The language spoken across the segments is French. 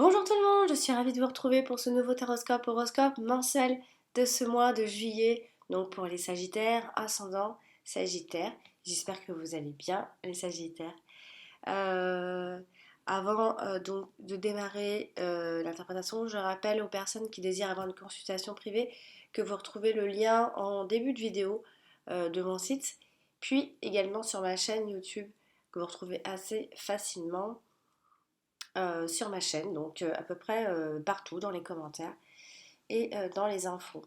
Bonjour tout le monde, je suis ravie de vous retrouver pour ce nouveau horoscope mensuel de ce mois de juillet, donc pour les Sagittaires, ascendant Sagittaire. J'espère que vous allez bien, les Sagittaires. Euh, Avant donc de démarrer l'interprétation, je rappelle aux personnes qui désirent avoir une consultation privée que vous retrouvez le lien en début de vidéo de mon site, puis également sur ma chaîne YouTube que vous retrouvez assez facilement sur ma chaîne, donc à peu près partout dans les commentaires et dans les infos.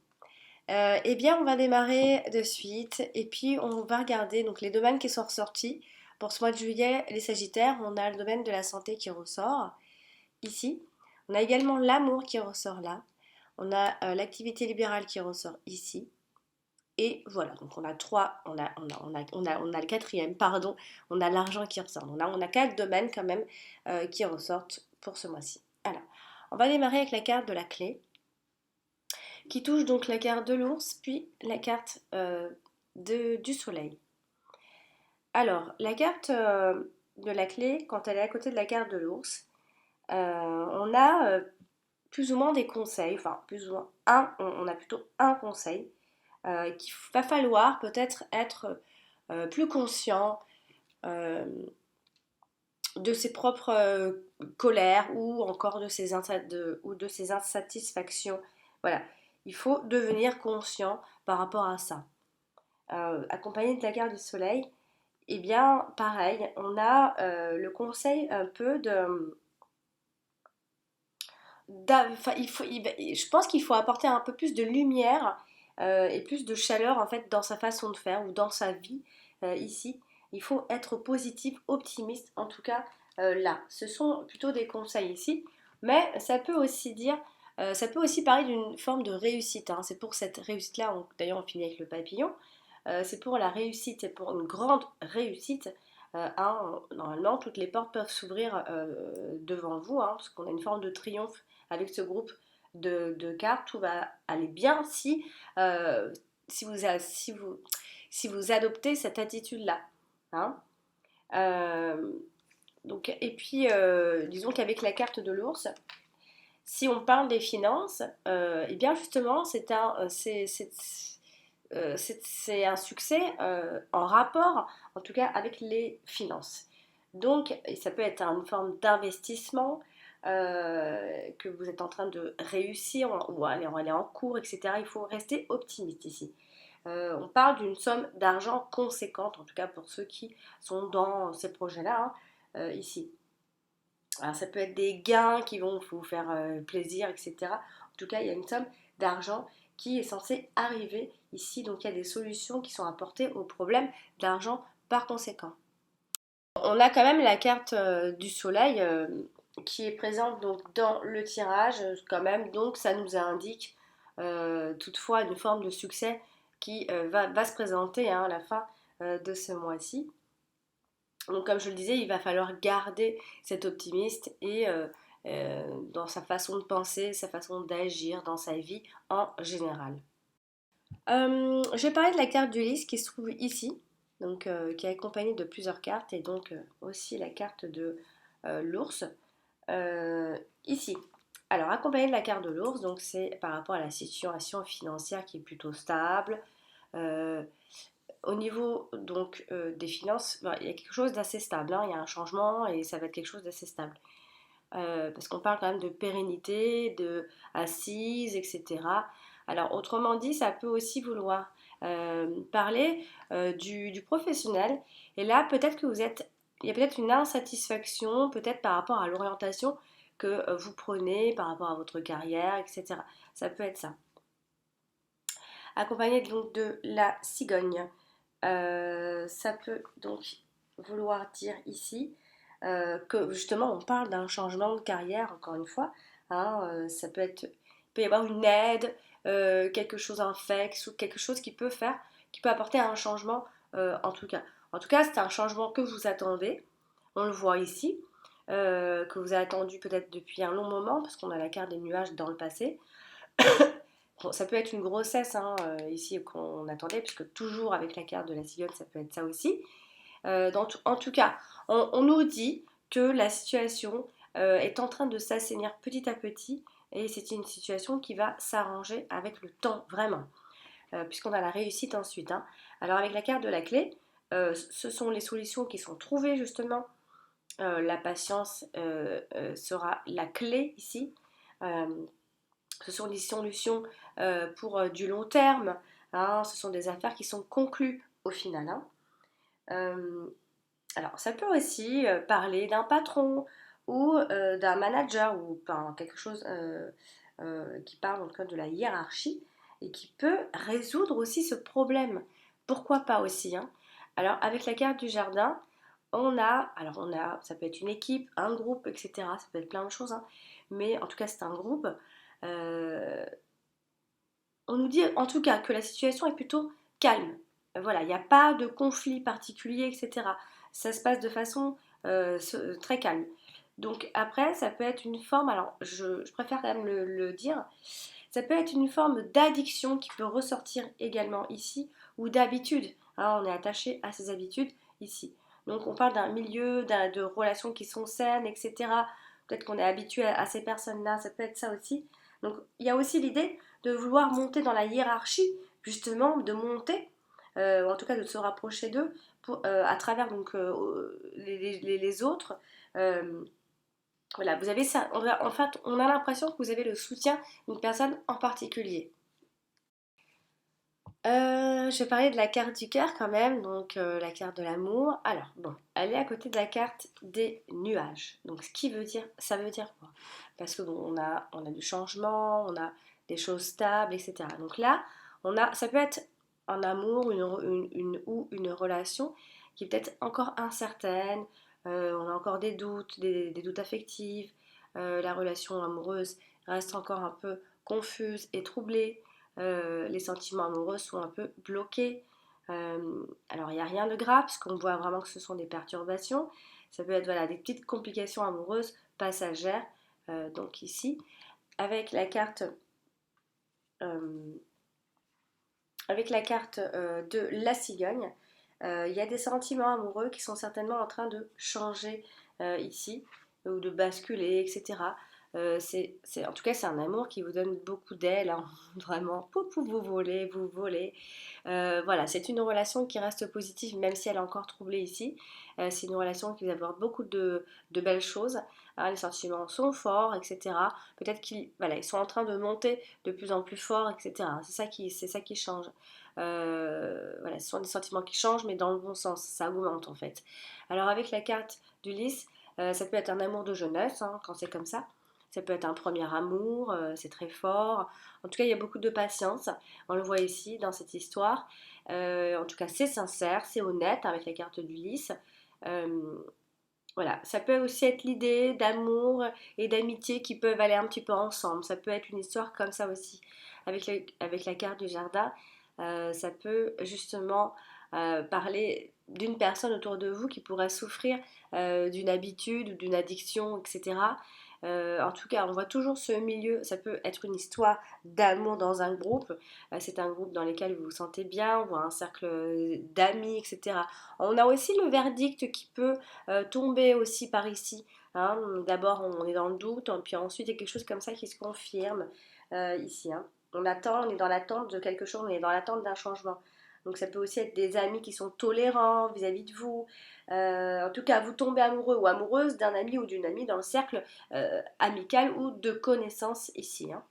Eh bien, on va démarrer de suite et puis on va regarder donc les domaines qui sont ressortis. Pour ce mois de juillet, les Sagittaires, on a le domaine de la santé qui ressort ici. On a également l'amour qui ressort là. On a l'activité libérale qui ressort ici. Et voilà, donc on a trois, on a le quatrième, pardon, on a l'argent qui ressort. On a quatre domaines quand même qui ressortent pour ce mois-ci. Alors, on va démarrer avec la carte de la clé, qui touche donc la carte de l'ours, puis la carte du soleil. Alors, la carte de la clé, quand elle est à côté de la carte de l'ours, on a plus ou moins des conseils, enfin plus ou moins on a plutôt un conseil qu'il va falloir peut-être être plus conscient euh, de ses propres colères ou encore de ses insatisfactions. Voilà, il faut devenir conscient par rapport à ça. Accompagné de la carte du soleil, eh bien pareil, on a le conseil un peu de... je pense qu'il faut apporter un peu plus de lumière et plus de chaleur en fait dans sa façon de faire ou dans sa vie ici. Il faut être positif, optimiste, en tout cas là. Ce sont plutôt des conseils ici, mais ça peut aussi parler d'une forme de réussite, hein. C'est pour cette réussite-là, d'ailleurs on finit avec le papillon, c'est pour la réussite, c'est pour une grande réussite. Normalement, toutes les portes peuvent s'ouvrir devant vous, hein, parce qu'on a une forme de triomphe avec ce groupe de cartes. Tout va aller bien euh, si, vous, si, vous, si vous adoptez cette attitude-là. Hein. Euh, et puis, disons qu'avec la carte de l'ours, si on parle des finances, et bien justement, c'est un succès en rapport, en tout cas, avec les finances. Donc, ça peut être une forme d'investissement que vous êtes en train de réussir ou aller en cours, etc. Il faut rester optimiste ici. On parle d'une somme d'argent conséquente, en tout cas pour ceux qui sont dans ces projets-là, hein, ici. Alors, ça peut être des gains qui vont vous faire plaisir, etc. En tout cas, il y a une somme d'argent qui est censée arriver ici. Donc, il y a des solutions qui sont apportées au problème d'argent par conséquent. On a quand même la carte du soleil qui est présente donc dans le tirage quand même. Donc, ça nous indique toutefois une forme de succès qui va se présenter hein, à la fin de ce mois-ci. Donc comme je le disais, il va falloir garder cet optimiste et dans sa façon de penser, sa façon d'agir dans sa vie en général. Je vais parler de la carte d'Ulysse qui se trouve ici, donc qui est accompagnée de plusieurs cartes et donc aussi la carte de l'ours ici. Alors accompagnée de la carte de l'ours, donc c'est par rapport à la situation financière qui est plutôt stable. Euh, Au niveau donc des finances, il y a quelque chose d'assez stable, hein. Il y a un changement et ça va être quelque chose d'assez stable. Parce qu'on parle quand même de pérennité, de assises, etc. Alors autrement dit, ça peut aussi vouloir parler du professionnel. Et là, peut-être que il y a peut-être une insatisfaction, peut-être par rapport à l'orientation que vous prenez, par rapport à votre carrière, etc. Ça peut être ça. Accompagné donc de la cigogne. Ça peut donc vouloir dire ici que justement on parle d'un changement de carrière, encore une fois. Hein, il peut y avoir une aide, quelque chose, un fixe ou quelque chose qui peut apporter un changement en tout cas. En tout cas, c'est un changement que vous attendez. On le voit ici, que vous avez attendu peut-être depuis un long moment, parce qu'on a la carte des nuages dans le passé. Bon, ça peut être une grossesse hein, ici qu'on attendait, puisque toujours avec la carte de la cigogne, ça peut être ça aussi. En tout cas, on nous dit que la situation est en train de s'assainir petit à petit et c'est une situation qui va s'arranger avec le temps, vraiment, puisqu'on a la réussite ensuite, hein. Alors avec la carte de la clé, ce sont les solutions qui sont trouvées justement. La patience sera la clé ici. Euh, Ce sont des solutions pour du long terme, hein. Ce sont des affaires qui sont conclues au final, hein. Euh, alors, ça peut aussi parler d'un patron ou d'un manager ou quelque chose qui parle en tout cas de la hiérarchie et qui peut résoudre aussi ce problème. Pourquoi pas aussi, hein. Alors, avec la carte du jardin, ça peut être une équipe, un groupe, etc. Ça peut être plein de choses, hein. Mais en tout cas, c'est un groupe. Euh, on nous dit en tout cas que la situation est plutôt calme. Voilà, il n'y a pas de conflit particulier, etc. Ça se passe de façon très calme. Donc après, ça peut être une forme, alors je préfère quand même le dire, ça peut être une forme d'addiction qui peut ressortir également ici, ou d'habitude, hein. On est attaché à ses habitudes ici. Donc on parle d'un milieu, de relations qui sont saines, etc. Peut-être qu'on est habitué à ces personnes-là, ça peut être ça aussi. Donc il y a aussi l'idée de vouloir monter dans la hiérarchie, justement, de monter, ou en tout cas de se rapprocher d'eux, à travers donc, les autres. Euh, voilà, vous avez ça. En fait, on a l'impression que vous avez le soutien d'une personne en particulier. Je vais parler de la carte du cœur quand même, donc la carte de l'amour. Alors, bon, elle est à côté de la carte des nuages. Donc, ce qui veut dire, ça veut dire quoi? Parce que bon, on a du changement, on a des choses stables, etc. Donc là, ça peut être un amour, ou une relation qui est peut-être encore incertaine. On a encore des doutes, des doutes affectifs. La relation amoureuse reste encore un peu confuse et troublée. Les sentiments amoureux sont un peu bloqués. Alors il n'y a rien de grave parce qu'on voit vraiment que ce sont des perturbations. Ça peut être voilà, des petites complications amoureuses passagères. Donc ici, avec la carte, euh, de la cigogne, il y a des sentiments amoureux qui sont certainement en train de changer ici ou de basculer, etc. En tout cas, c'est un amour qui vous donne beaucoup d'ailes, hein. Vraiment, vous volez, vous volez. Voilà, c'est une relation qui reste positive, même si elle est encore troublée ici. C'est une relation qui vous apporte beaucoup de belles choses, hein. Les sentiments sont forts, etc. Peut-être qu'ils voilà, ils sont en train de monter de plus en plus fort, etc. C'est ça qui change. Voilà, ce sont des sentiments qui changent, mais dans le bon sens, ça augmente en fait. Alors avec la carte du lys, ça peut être un amour de jeunesse, hein, quand c'est comme ça. Ça peut être un premier amour, c'est très fort. En tout cas, il y a beaucoup de patience. On le voit ici dans cette histoire. En tout cas, c'est sincère, c'est honnête avec la carte du lys. Euh, voilà, ça peut aussi être l'idée d'amour et d'amitié qui peuvent aller un petit peu ensemble. Ça peut être une histoire comme ça aussi. Avec la carte du jardin, ça peut justement parler d'une personne autour de vous qui pourrait souffrir d'une habitude ou d'une addiction, etc. En tout cas, on voit toujours ce milieu. Ça peut être une histoire d'amour dans un groupe. C'est un groupe dans lequel vous vous sentez bien, ou un cercle d'amis, etc. On a aussi le verdict qui peut tomber aussi par ici, hein. D'abord, on est dans le doute, puis ensuite, il y a quelque chose comme ça qui se confirme ici, hein. On est dans l'attente de quelque chose, on est dans l'attente d'un changement. Donc ça peut aussi être des amis qui sont tolérants vis-à-vis de vous. En tout cas, vous tombez amoureux ou amoureuse d'un ami ou d'une amie dans le cercle amical ou de connaissances ici, hein.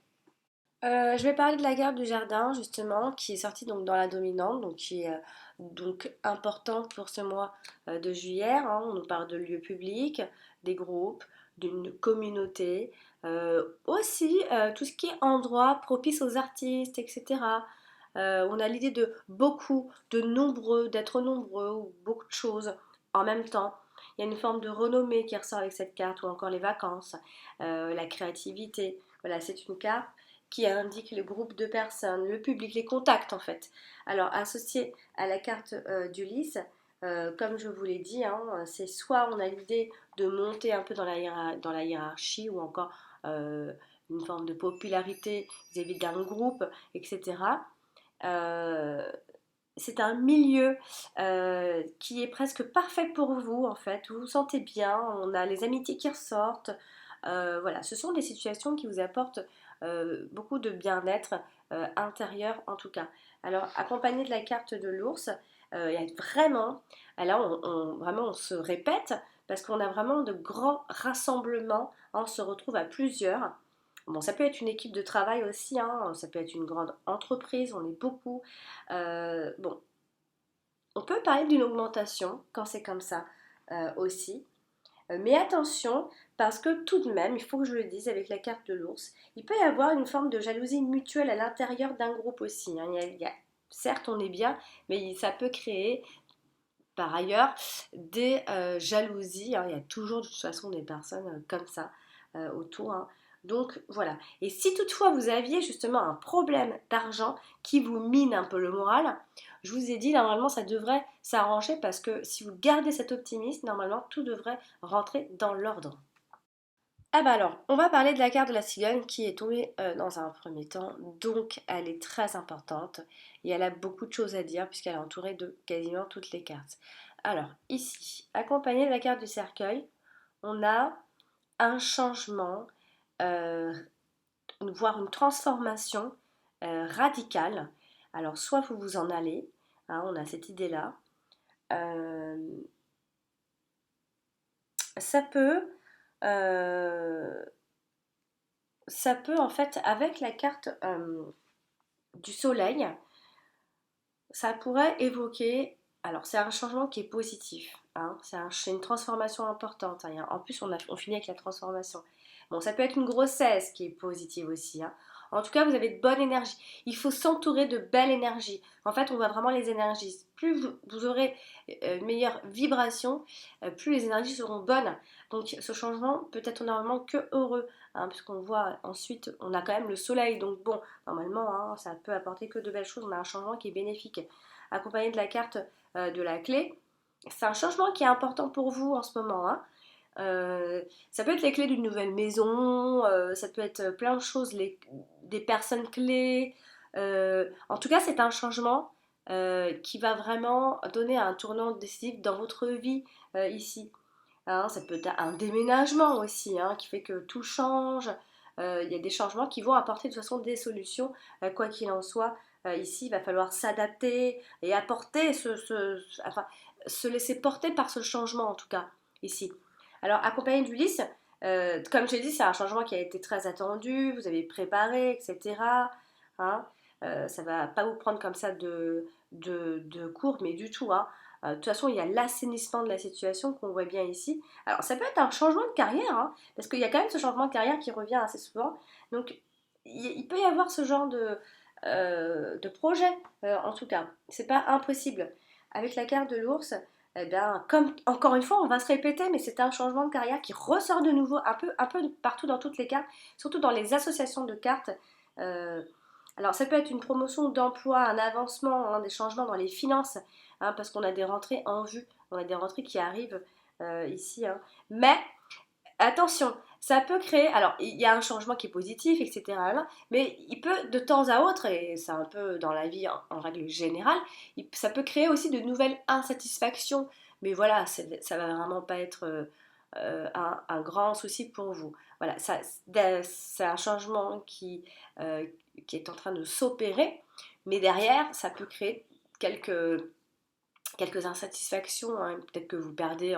Je vais parler de la garde du jardin justement, qui est sortie donc dans la dominante, donc qui est donc importante pour ce mois de juillet, hein. On nous parle de lieux publics, des groupes, d'une communauté, aussi tout ce qui est endroit propice aux artistes, etc. On a l'idée de beaucoup, de nombreux, d'être nombreux ou beaucoup de choses en même temps. Il y a une forme de renommée qui ressort avec cette carte, ou encore les vacances, la créativité. Voilà, c'est une carte qui indique le groupe de personnes, le public, les contacts en fait. Alors associé à la carte d'Ulysse, comme je vous l'ai dit, hein, c'est soit on a l'idée de monter un peu dans la hiérarchie ou encore une forme de popularité vis-à-vis d'un groupe, etc. Euh, c'est un milieu qui est presque parfait pour vous en fait, vous vous sentez bien, on a les amitiés qui ressortent, Voilà, ce sont des situations qui vous apportent beaucoup de bien-être intérieur en tout cas. Alors, accompagné de la carte de l'ours, il y a vraiment, là vraiment on se répète parce qu'on a vraiment de grands rassemblements, hein, on se retrouve à plusieurs. Bon, ça peut être une équipe de travail aussi, hein, ça peut être une grande entreprise, on est beaucoup. Bon, on peut parler d'une augmentation quand c'est comme ça aussi. Mais attention, parce que tout de même, il faut que je le dise avec la carte de l'ours, il peut y avoir une forme de jalousie mutuelle à l'intérieur d'un groupe aussi, hein. Certes, on est bien, mais ça peut créer par ailleurs des jalousies, hein. Il y a toujours de toute façon des personnes comme ça autour, hein. Donc voilà. Et si toutefois vous aviez justement un problème d'argent qui vous mine un peu le moral, je vous ai dit normalement ça devrait s'arranger parce que si vous gardez cet optimisme, normalement tout devrait rentrer dans l'ordre. Ah bah alors, on va parler de la carte de la cigogne qui est tombée dans un premier temps, donc elle est très importante et elle a beaucoup de choses à dire puisqu'elle est entourée de quasiment toutes les cartes. Alors ici, accompagnée de la carte du cercueil, on a un changement, euh, voire une transformation radicale. Alors soit vous vous en allez, hein, on a cette idée-là. Euh, ça peut... euh, Ça peut en fait, avec la carte du soleil, ça pourrait évoquer, alors c'est un changement qui est positif, hein, c'est une transformation importante, hein. En plus on finit avec la transformation. Bon, ça peut être une grossesse qui est positive aussi, hein. En tout cas, vous avez de bonnes énergies. Il faut s'entourer de belles énergies. En fait, on voit vraiment les énergies. Plus vous aurez une meilleure vibration, plus les énergies seront bonnes. Donc, ce changement peut être normalement que heureux, hein, puisqu'on voit ensuite, on a quand même le soleil. Donc, bon, normalement, hein, ça peut apporter que de belles choses. On a un changement qui est bénéfique. Accompagné de la carte de la clé, c'est un changement qui est important pour vous en ce moment, hein. Ça peut être les clés d'une nouvelle maison, ça peut être plein de choses, des personnes clés. En tout cas, c'est un changement qui va vraiment donner un tournant décisif dans votre vie ici, hein. Ça peut être un déménagement aussi, hein, qui fait que tout change. Il y a des changements qui vont apporter de toute façon des solutions, quoi qu'il en soit. Ici, il va falloir s'adapter et apporter enfin, se laisser porter par ce changement en tout cas, ici. Alors, accompagné d'Ulysse, comme je l'ai dit, c'est un changement qui a été très attendu, vous avez préparé, etc. Hein. Ça ne va pas vous prendre comme ça de court, mais du tout, hein. De toute façon, il y a l'assainissement de la situation qu'on voit bien ici. Alors, ça peut être un changement de carrière, hein, parce qu'il y a quand même ce changement de carrière qui revient assez souvent. Donc, il peut y avoir ce genre de projet, en tout cas. C'est pas impossible. Avec la carte de l'ours, eh bien, comme encore une fois, on va se répéter, mais c'est un changement de carrière qui ressort de nouveau un peu partout dans toutes les cartes, surtout dans les associations de cartes. Euh, alors, ça peut être une promotion d'emploi, un avancement, hein, des changements dans les finances, hein, parce qu'on a des rentrées en vue, on a des rentrées qui arrivent ici, hein. Mais attention, ça peut créer, alors il y a un changement qui est positif, etc. là, mais il peut de temps à autre, et c'est un peu dans la vie en règle générale, ça peut créer aussi de nouvelles insatisfactions. Mais voilà, ça va vraiment pas être un grand souci pour vous. Voilà, c'est un changement qui est en train de s'opérer, mais derrière, ça peut créer quelques insatisfactions, hein. Peut-être que vous perdez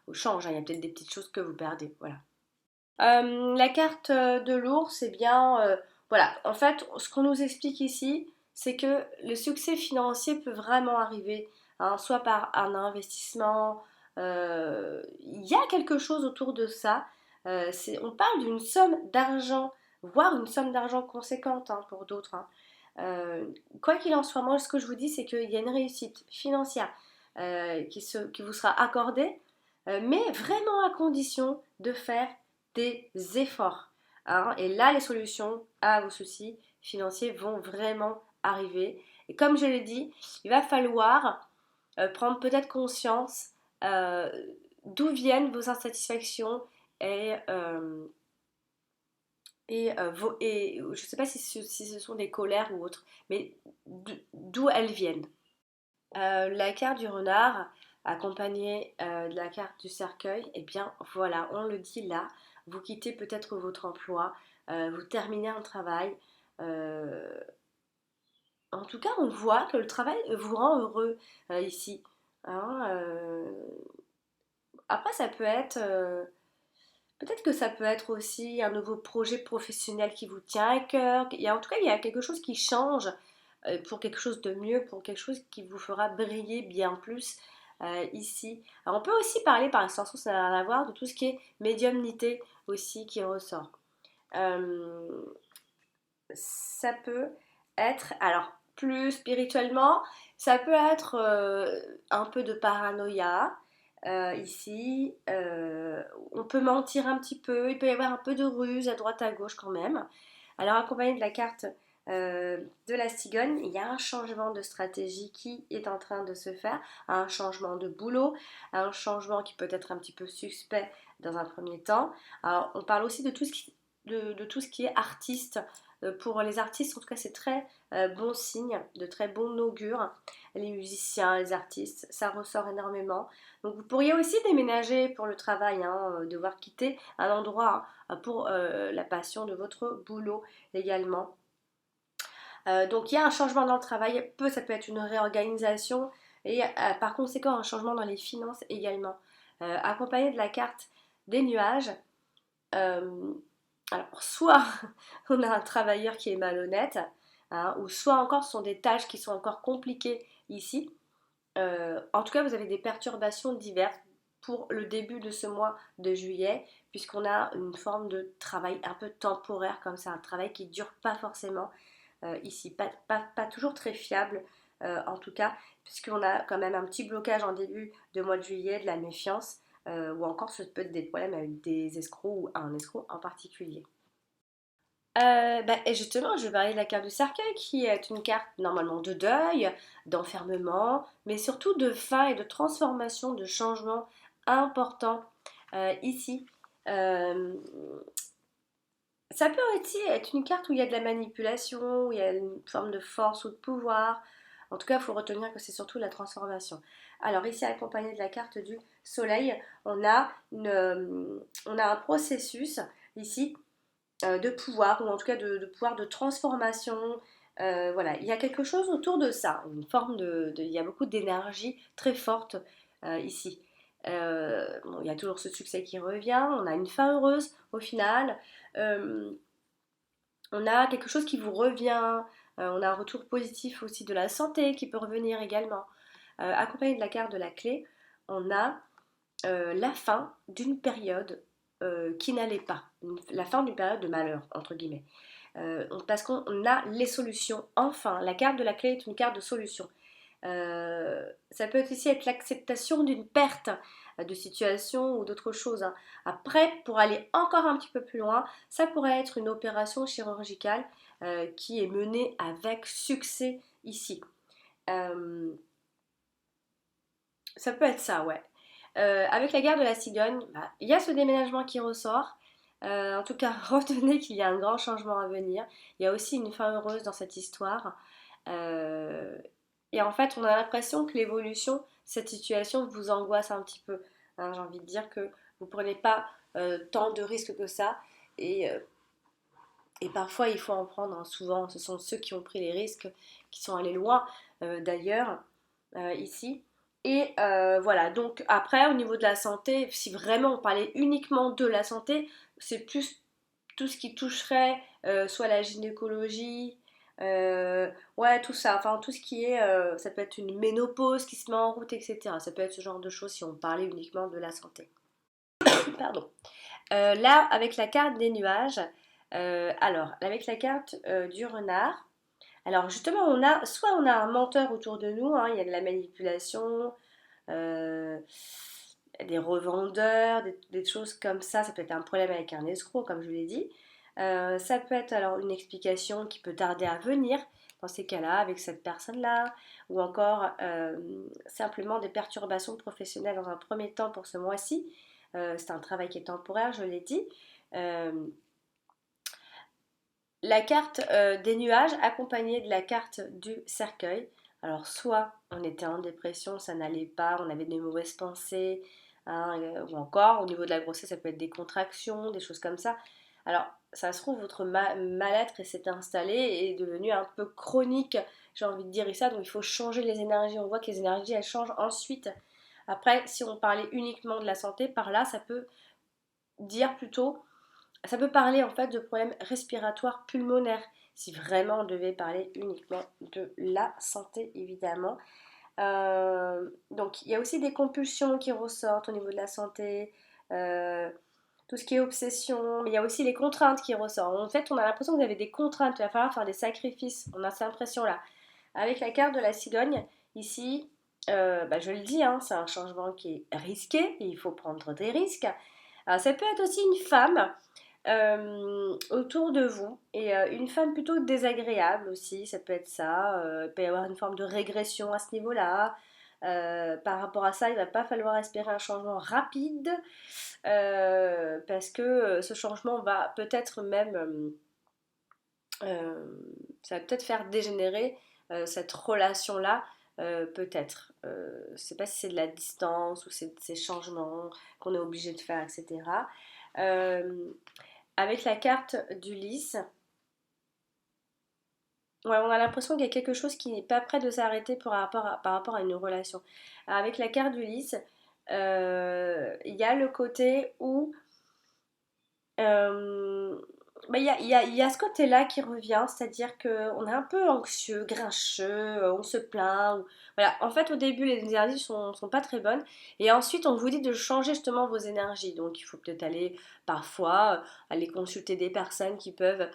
au change, hein. Il y a peut-être des petites choses que vous perdez. Voilà. La carte de l'ours, c'est bien. Voilà, en fait, ce qu'on nous explique ici, c'est que le succès financier peut vraiment arriver, hein, soit par un investissement. Il y a quelque chose autour de ça. On parle d'une somme d'argent, voire une somme d'argent conséquente, hein, pour d'autres, hein. Euh, Quoi qu'il en soit, moi, ce que je vous dis, c'est qu'il y a une réussite financière qui vous sera accordée, mais vraiment à condition de faire des efforts, hein. Et là, les solutions à vos soucis financiers vont vraiment arriver. Et comme je l'ai dit, il va falloir prendre peut-être conscience euh, d'où viennent vos insatisfactions et, euh, et je ne sais pas si ce sont des colères ou autres, mais d'où elles viennent. La carte du renard, accompagnée de la carte du cercueil, eh bien voilà, on le dit là, vous quittez peut-être votre emploi, vous terminez un travail. euh, En tout cas, on voit que le travail vous rend heureux ici. Hein, après, ça peut être... peut-être que ça peut être aussi un nouveau projet professionnel qui vous tient à cœur. En tout cas, il y a quelque chose qui change pour quelque chose de mieux, pour quelque chose qui vous fera briller bien plus ici. Alors, on peut aussi parler, par extension, ça n'a rien à voir, de tout ce qui est médiumnité aussi qui ressort. Euh, Ça peut être, alors plus spirituellement, ça peut être un peu de paranoïa ici. On peut mentir un petit peu, il peut y avoir un peu de ruse à droite à gauche quand même. Alors accompagné de la carte de la cigogne, il y a un changement de stratégie qui est en train de se faire, un changement de boulot, un changement qui peut être un petit peu suspect dans un premier temps. Alors on parle aussi de tout ce qui est artiste. Pour les artistes, en tout cas, c'est très bon signe, de très bon augure. Les musiciens, les artistes, ça ressort énormément. Donc vous pourriez aussi déménager pour le travail, hein, devoir quitter un endroit pour la passion de votre boulot également. Donc il y a un changement dans le travail, ça peut être une réorganisation et par conséquent un changement dans les finances également. Accompagné de la carte des nuages, euh, alors soit on a un travailleur qui est malhonnête, hein, ou soit encore ce sont des tâches qui sont encore compliquées ici. En tout cas, vous avez des perturbations diverses pour le début de ce mois de juillet, puisqu'on a une forme de travail un peu temporaire comme ça, un travail qui ne dure pas forcément ici, pas toujours très fiable en tout cas, puisqu'on a quand même un petit blocage en début de mois de juillet, de la méfiance, ou encore ça peut être des problèmes avec des escrocs ou un escroc en particulier. Et justement, je vais parler de la carte du cercueil qui est une carte normalement de deuil, d'enfermement, mais surtout de fin et de transformation, de changement important ici. Euh, Ça peut aussi être une carte où il y a de la manipulation, où il y a une forme de force ou de pouvoir. En tout cas, il faut retenir que c'est surtout la transformation. Alors ici, accompagné de la carte du soleil, on a un processus ici de pouvoir, ou en tout cas de pouvoir de transformation. Voilà, il y a quelque chose autour de ça, une forme il y a beaucoup d'énergie très forte ici. Bon, il y a toujours ce succès qui revient, on a une fin heureuse au final, euh, on a quelque chose qui vous revient, on a un retour positif aussi de la santé qui peut revenir également. Accompagné de la carte de la clé, on a la fin d'une période qui n'allait pas, la fin d'une période de malheur, entre guillemets. Parce qu'on a les solutions. Enfin, la carte de la clé est une carte de solution. Ça peut aussi être l'acceptation d'une perte de situation ou d'autre chose, hein. Après, pour aller encore un petit peu plus loin, ça pourrait être une opération chirurgicale qui est menée avec succès ici. Euh, Ça peut être ça, ouais. Avec la guerre de la cigogne, bah, il y a ce déménagement qui ressort. En tout cas, retenez qu'il y a un grand changement à venir. Il y a aussi une fin heureuse dans cette histoire. Euh, et en fait, on a l'impression que l'évolution, cette situation vous angoisse un petit peu, hein. J'ai envie de dire que vous ne prenez pas tant de risques que ça. Et, euh, et parfois, il faut en prendre, hein. Souvent, ce sont ceux qui ont pris les risques qui sont allés loin, d'ailleurs, ici. Et voilà, donc après, au niveau de la santé, si vraiment on parlait uniquement de la santé, c'est plus tout ce qui toucherait soit la gynécologie, ouais, tout ça, enfin tout ce qui est, ça peut être une ménopause qui se met en route, etc. Ça peut être ce genre de choses si on parlait uniquement de la santé. Pardon. Là, avec la carte des nuages, alors, avec la carte du renard, alors justement, soit on a un menteur autour de nous, hein, il y a de la manipulation, euh, des revendeurs, des choses comme ça peut être un problème avec un escroc, comme je vous l'ai dit. Ça peut être alors une explication qui peut tarder à venir dans ces cas-là avec cette personne-là, ou encore simplement des perturbations professionnelles dans un premier temps pour ce mois-ci. C'est un travail qui est temporaire, je l'ai dit. Euh, la carte des nuages accompagnée de la carte du cercueil. Alors soit on était en dépression, ça n'allait pas, on avait des mauvaises pensées, hein, ou encore au niveau de la grossesse, ça peut être des contractions, des choses comme ça. Alors, ça se trouve, votre mal-être s'est installé et est devenu un peu chronique, j'ai envie de dire ça, donc il faut changer les énergies. On voit que les énergies, elles changent ensuite. Après, si on parlait uniquement de la santé, par là, ça peut dire plutôt, ça peut parler en fait de problèmes respiratoires pulmonaires, si vraiment on devait parler uniquement de la santé, évidemment. Donc il y a aussi des compulsions qui ressortent au niveau de la santé, euh, tout ce qui est obsession, mais il y a aussi les contraintes qui ressortent. En fait, on a l'impression que vous avez des contraintes, il va falloir faire des sacrifices, on a cette impression-là. Avec la carte de la cigogne, ici, je le dis, hein, c'est un changement qui est risqué, il faut prendre des risques. Alors, ça peut être aussi une femme autour de vous et une femme plutôt désagréable aussi, ça peut être ça. Il peut y avoir une forme de régression à ce niveau-là. Par rapport à ça, il va pas falloir espérer un changement rapide parce que ce changement va peut-être même, euh, ça va peut-être faire dégénérer cette relation-là. Peut-être. Je ne sais pas si c'est de la distance ou c'est ces changements qu'on est obligé de faire, etc. Euh, Avec la carte d'Ulysse, ouais, on a l'impression qu'il y a quelque chose qui n'est pas prêt de s'arrêter par rapport à une relation. Avec la carte d'Ulysse, il y a le côté où euh, il y a ce côté-là qui revient, c'est-à-dire qu'on est un peu anxieux, grincheux, on se plaint. Voilà. En fait, au début, les énergies sont pas très bonnes. Et ensuite, on vous dit de changer justement vos énergies. Donc, il faut peut-être aller parfois aller consulter des personnes qui peuvent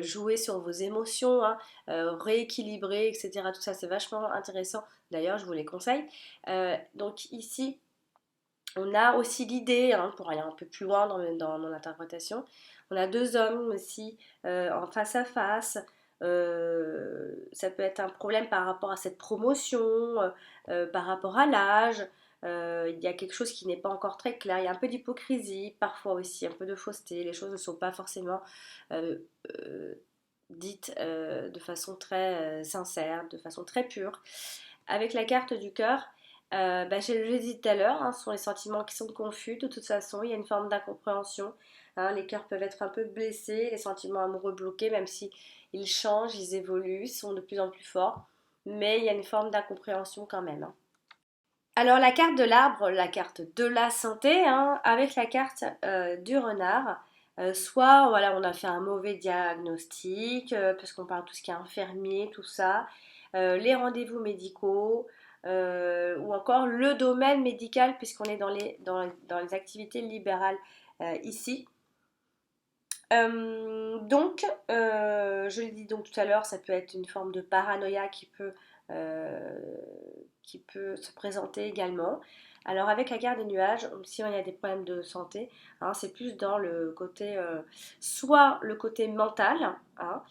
jouer sur vos émotions, hein, rééquilibrer, etc. Tout ça, c'est vachement intéressant. D'ailleurs, je vous les conseille. Donc, ici, on a aussi l'idée, hein, pour aller un peu plus loin dans mon interprétation, on a deux hommes aussi en face à face. Ça peut être un problème par rapport à cette promotion, par rapport à l'âge. Il y a quelque chose qui n'est pas encore très clair. Il y a un peu d'hypocrisie, parfois aussi un peu de fausseté. Les choses ne sont pas forcément euh, euh, dites de façon très sincère, de façon très pure. Avec la carte du cœur, je l'ai dit tout à l'heure, hein, ce sont les sentiments qui sont confus. De toute façon, il y a une forme d'incompréhension. Hein, les cœurs peuvent être un peu blessés, les sentiments amoureux bloqués, même si ils changent, ils évoluent, ils sont de plus en plus forts. Mais il y a une forme d'incompréhension quand même, hein. Alors la carte de l'arbre, la carte de la santé, hein, avec la carte du renard, soit voilà, on a fait un mauvais diagnostic, parce qu'on parle de tout ce qui est infirmier, tout ça, les rendez-vous médicaux, ou encore le domaine médical, puisqu'on est dans les activités libérales ici. Je l'ai dit donc tout à l'heure, ça peut être une forme de paranoïa euh, qui peut se présenter également. Alors avec la carte des nuages, si on a des problèmes de santé, hein, c'est plus dans le côté, soit le côté mental, hein,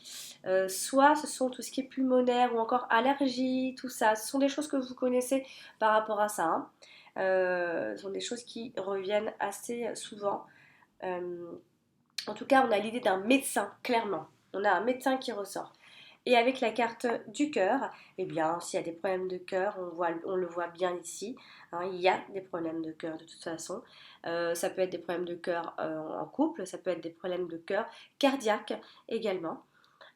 soit ce sont tout ce qui est pulmonaire ou encore allergie, tout ça. Ce sont des choses que vous connaissez par rapport à ça, hein. Ce sont des choses qui reviennent assez souvent. Euh, En tout cas, on a l'idée d'un médecin, clairement. On a un médecin qui ressort. Et avec la carte du cœur, eh bien, s'il y a des problèmes de cœur, on le voit bien ici, hein, il y a des problèmes de cœur de toute façon. Ça peut être des problèmes de cœur en couple, ça peut être des problèmes de cœur cardiaques également.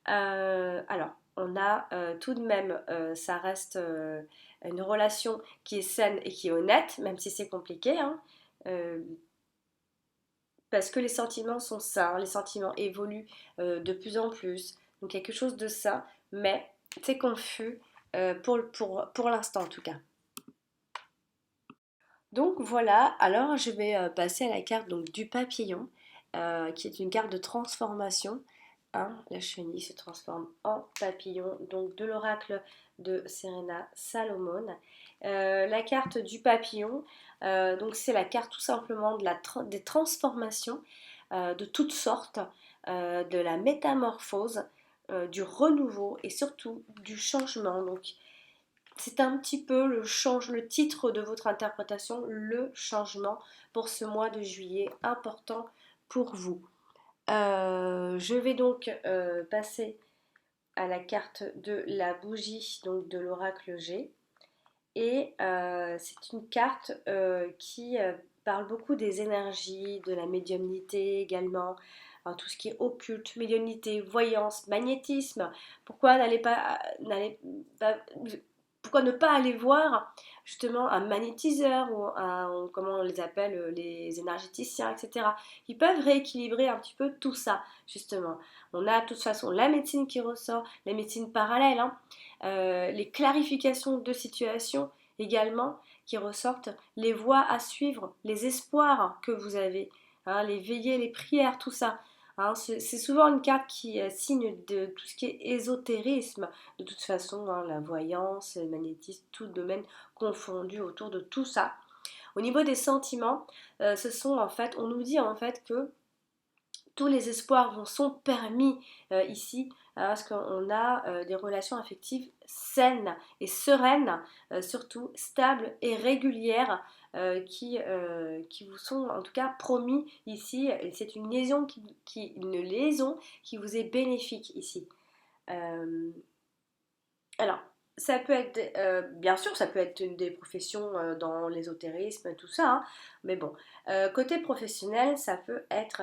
Alors, on a tout de même, ça reste une relation qui est saine et qui est honnête, même si c'est compliqué, hein. Euh, Parce que les sentiments sont sains, les sentiments évoluent de plus en plus. Donc quelque chose de sain, mais c'est confus pour l'instant en tout cas. Donc voilà, alors je vais passer à la carte donc, du papillon, qui est une carte de transformation. Hein, la chenille se transforme en papillon, donc de l'oracle de Serena Salomon. La carte du papillon, donc c'est la carte tout simplement des transformations de toutes sortes, de la métamorphose, du renouveau et surtout du changement. Donc c'est un petit peu le titre de votre interprétation, le changement pour ce mois de juillet important pour vous. Je vais donc passer à la carte de la bougie, donc de l'oracle G. Et c'est une carte qui parle beaucoup des énergies, de la médiumnité également, hein, tout ce qui est occulte, médiumnité, voyance, magnétisme. Pourquoi pourquoi ne pas aller voir justement un magnétiseur ou comment on les appelle, les énergéticiens, etc. Ils peuvent rééquilibrer un petit peu tout ça, justement. On a de toute façon la médecine qui ressort, la médecine parallèle, hein, les clarifications de situation également qui ressortent, les voies à suivre, les espoirs que vous avez, hein, les veillées, les prières, tout ça. Hein, c'est souvent une carte qui signe de tout ce qui est ésotérisme, de toute façon, hein, la voyance, le magnétisme, tout domaine confondu autour de tout ça. Au niveau des sentiments, ce sont en fait, on nous dit en fait que tous les espoirs vous sont permis ici, parce qu'on a des relations affectives saines et sereines, surtout stables et régulières, qui vous sont en tout cas promis ici. Et c'est une liaison qui vous est bénéfique ici. Euh, alors, ça peut être, bien sûr, ça peut être des professions dans l'ésotérisme, tout ça, hein, mais bon, côté professionnel, ça peut être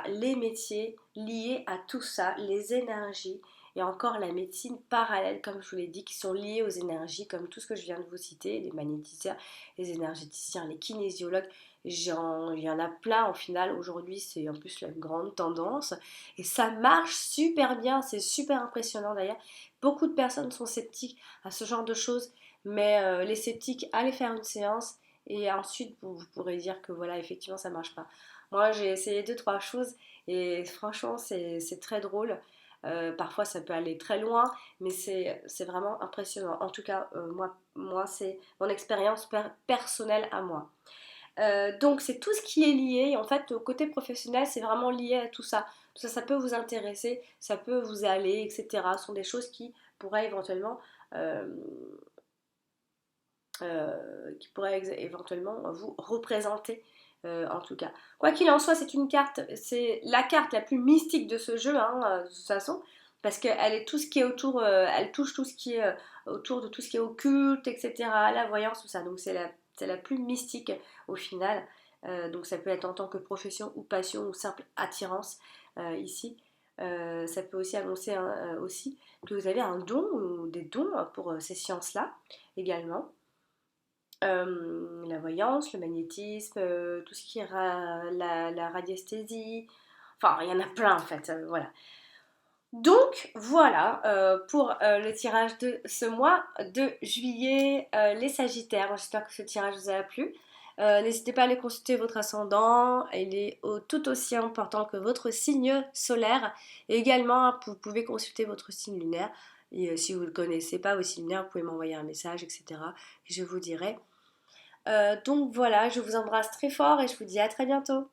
les métiers liés à tout ça, les énergies, et encore la médecine parallèle, comme je vous l'ai dit, qui sont liées aux énergies, comme tout ce que je viens de vous citer, les magnéticiens, les énergéticiens, les kinésiologues, il y en a plein au final, aujourd'hui c'est en plus la grande tendance, et ça marche super bien, c'est super impressionnant d'ailleurs. Beaucoup de personnes sont sceptiques à ce genre de choses, mais les sceptiques, allez faire une séance et ensuite vous pourrez dire que voilà, effectivement, ça marche pas. Moi, j'ai essayé deux, trois choses et franchement, c'est très drôle. Parfois, ça peut aller très loin, mais c'est vraiment impressionnant. En tout cas, moi c'est mon expérience personnelle à moi. Donc c'est tout ce qui est lié. En fait, au côté professionnel, c'est vraiment lié à tout ça. Tout ça, ça peut vous intéresser, ça peut vous aller, etc. Ce sont des choses pourraient éventuellement, euh, éventuellement vous représenter. En tout cas. Quoi qu'il en soit, c'est une carte, c'est la carte la plus mystique de ce jeu, hein, de toute façon, parce qu'elle est tout ce qui est autour, elle touche tout ce qui est autour de tout ce qui est occulte, etc., la voyance, tout ça. Donc c'est la plus mystique au final. Donc ça peut être en tant que profession ou passion ou simple attirance ici. Ça peut aussi annoncer aussi que vous avez un don ou des dons pour ces sciences-là également. La voyance, le magnétisme, tout ce qui est la radiesthésie, enfin il y en a plein en fait, voilà. Donc voilà pour le tirage de ce mois de juillet, les Sagittaires. J'espère que ce tirage vous a plu. N'hésitez pas à aller consulter votre ascendant, il est tout aussi important que votre signe solaire. Et également, vous pouvez consulter votre signe lunaire. Et si vous ne le connaissez pas, votre signe lunaire, vous pouvez m'envoyer un message, etc. Et je vous dirai. Donc voilà, je vous embrasse très fort et je vous dis à très bientôt.